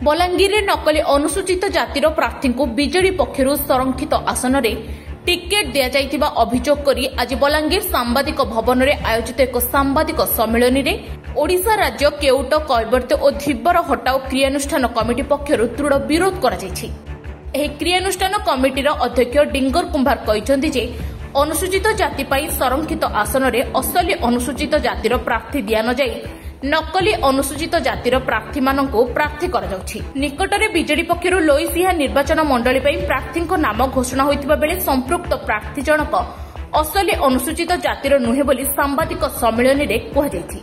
बलांगीर नकली अनुसूचित जातिर प्रार्थी को बीजेडी पक्षर संरक्षित आसन में टिकेट दि जाइथिबा अभियोग करी आज बलांगीर सांबादिक भवन में आयोजित एक सांबादिक सम्मेलन में ओडिशा राज्य केउट कैवर्त और धीवर हटाओ क्रियानुष्ठान कमिटी पक्षर दृढ़ विरोध करा जायछि। एही क्रियानुष्ठान कमिटीर अध्यक्ष डिंगर कुंभार कहते जे अनुसूचित जाति पाई संरक्षित आसन में असली अनुसूचित जातिर प्रार्थी दिया न जाई नकली अनुसूचित जातिर प्रार्थी मानक प्रार्थी निकटरे बीजेडी पक्षर लोईसिहा निर्वाचन मंडली प्रार्थी नाम घोषणा होइतिबा बेले संपृक्त प्रार्थी जनक असली अनुसूचित जातिर नुहे बोली सांबादिक सम्मेलन में कहुଯାଇଛି।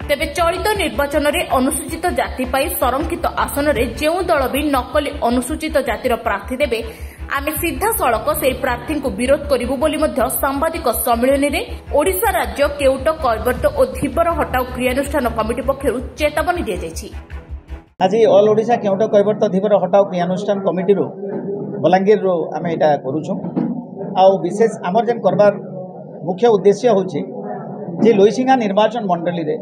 तेबे चलित निर्वाचन में अनुसूचित जाति पाई संरक्षित आसन में जो दल भी नकली अनुसूचित जातिर प्रार्थी देबे आमे सीधा सड़क से प्रार्थी को विरोध करिबु बोली मध्य सांबादिक सम्मेलन में ओडिशा राज्य केउट कैवर्त और धीवर हटाओ क्रियानुष्ठान कमिटी पक्षर चेतावनी दिया जायछि। आज ऑल ओडिशा केउट कैवर्त धीवर हटाओ क्रियानुष्ठान कमिटी रो बलांगीर रो आमे एटा करूछु। आ विशेष आमर जेन करबार मुख्य उद्देश्य होछि जे लोईसिंगा निर्वाचन मंडली रे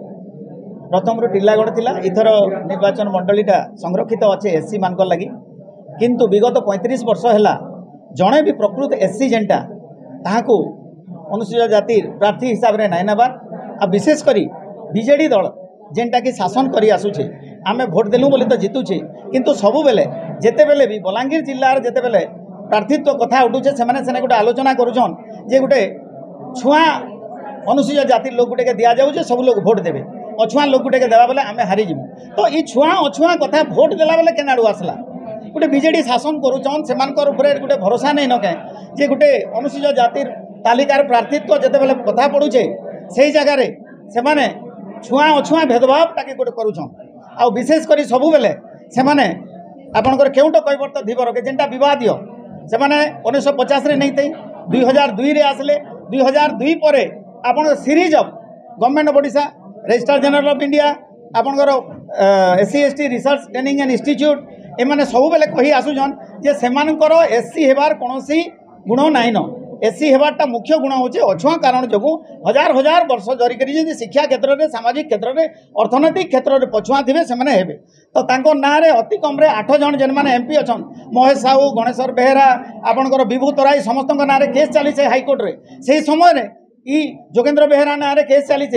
प्रथम टिलागढ़ थिला इथर निर्वाचन मंडलीटा संरक्षित अच्छे एससी मानक लगी किंतु विगत 35 वर्ष है जड़े भी प्रकृत एससी जेनटा ताहाकू अनुसूचित जाति प्रार्थी हिसाब से नाई नबार आ विशेषकर बीजेडी दल जेनटा कि शासन करी आसुचे आमे भोट देलु बोली तो जितुचे किंतु सबु बेले जेते बेले भी बलांगीर जिल्लार जेते बेले प्रार्थीत्व कथा उठुचे से गोटे आलोचना करुछन जे गोटे छुआ अनुसूचित जाति लोक गुटे दिया जाऊे सब लोग भोट देवे अछुआ लोक गुटे देवा बेले आमे हारिजिमु तो ये छुआ अछुआ कथा भोट देला बेले केनाडू आसला गोटे बीजेडी शासन करुचन से गोटे भरोसा नहीं नके जे गोटे अनुसूचित जाति तालिकार प्रार्थीत्व जिते बेले कथा पड़ुचे से जगार से माने छुआ अछुआ भेदभाव टाके गोटे करुचन आ विशेषकर सबु बेले से माने आपणकर केउट कैवर्त धीवर के जेनटा विवादीय से माने 1950 रे नहीं थी 2002 रे आसले 2002 पर आपण series of government of Odisha registrar general of India आपणकर SC ST research training and institute एमाने सब बेले कही आसुछन जे सेमानकर एससी हेबार कोनोसी गुण नाइन एससी हेबारटा मुख्य गुण होचे अछुआ कारण जगू हजार हजार वर्ष धरिकरी जदि शिक्षा क्षेत्र में सामाजिक क्षेत्र में अर्थनैतिक क्षेत्र में पछुआ थे से हेबे तो तांको नाँ रे अति कम 8 जन जेन माने एमपी अछन महेश साहू गणेश्वर बेहेरा आपणकर विभू तराई समस्त नाँ केस चली हाईकोर्ट रे से समय ई जोगेंद्र बेहेरा नाँ केस चली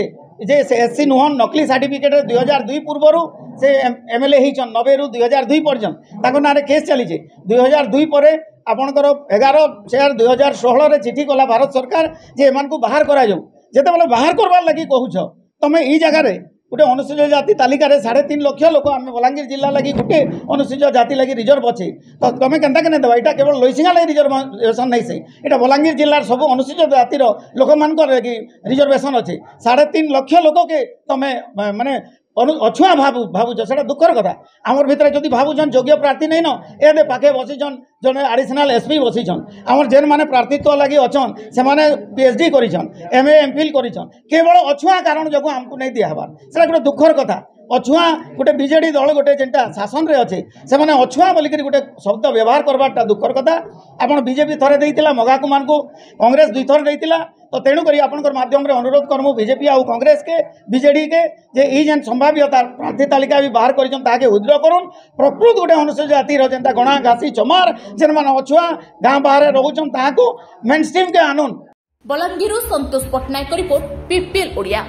जे एससी नुहन नकली सर्टिफिकेट 2002 पूर्वर से एमएलए होचन 90 रु 2002 पर्यंत ना केस चली 2002 पर आपणकर 11 4 2016 रे चिठी कला भारत सरकार जे एमान को बाहर करा जाऊ जेते बेले बाहर करबार लगी कहूछ तमे ई जगह रे गोटे अनुसूचित जाति तालिका 3.5 लाख लोक आम बलांगीर जिला लगी गोटे अनुसूचित जाति लगी रिजर्व अच्छे तो तुम केन्ता केने देवा यहाँ केवल लोईसिंगा लगी रिजर्वेशन नहीं से यहाँ बलांगीर जिलार सब अनुसूचित जातिर लोक मान लगी रिजर्वेशन अच्छे 3.5 लाख लोक के तुम माने अछुआ भावुच से दुखर कथा आमर भितर जदि भावुन योग्य प्रार्थी नहीं न ए पाखे बसीचन जड़े एडिशनल एसपी बसीचन आमर जेन माने प्रार्थीत्व लगी अच्छन से माने पीएचडी करिछन एमए एमफिल करिछन केवल अछुआ कारण जगू आमको नहीं दिहबार से गोटे दुखर कथा अछुआ गोटे बीजेडी दल गोटे जेनटा शासन रे अच्छे से माने अछुआ बोलिक गोटे शब्द व्यवहार करवाटा दुखर कथा आपन बीजेपी थरे देइतिला मगाकु मान को कांग्रेस 2 थर देइतिला तो तेणुक आपंकर माध्यम रे अनुरोध करमु बीजेपी आउ कांग्रेस के बीजेडी के जे ई जेन संभाव्यता प्रार्थी तालिका भी बाहर करिछन ताके उद्र करुन प्रकृत गोटे अनुसूचित जाति रो जेनता गणा घासी चमार जेन मान अछुआ गाँ बाहर रहउछन ताको मेन स्ट्रीम के आनुन। बलांगीर संतोष पटनायक रिपोर्ट पीपीएल ओडिया।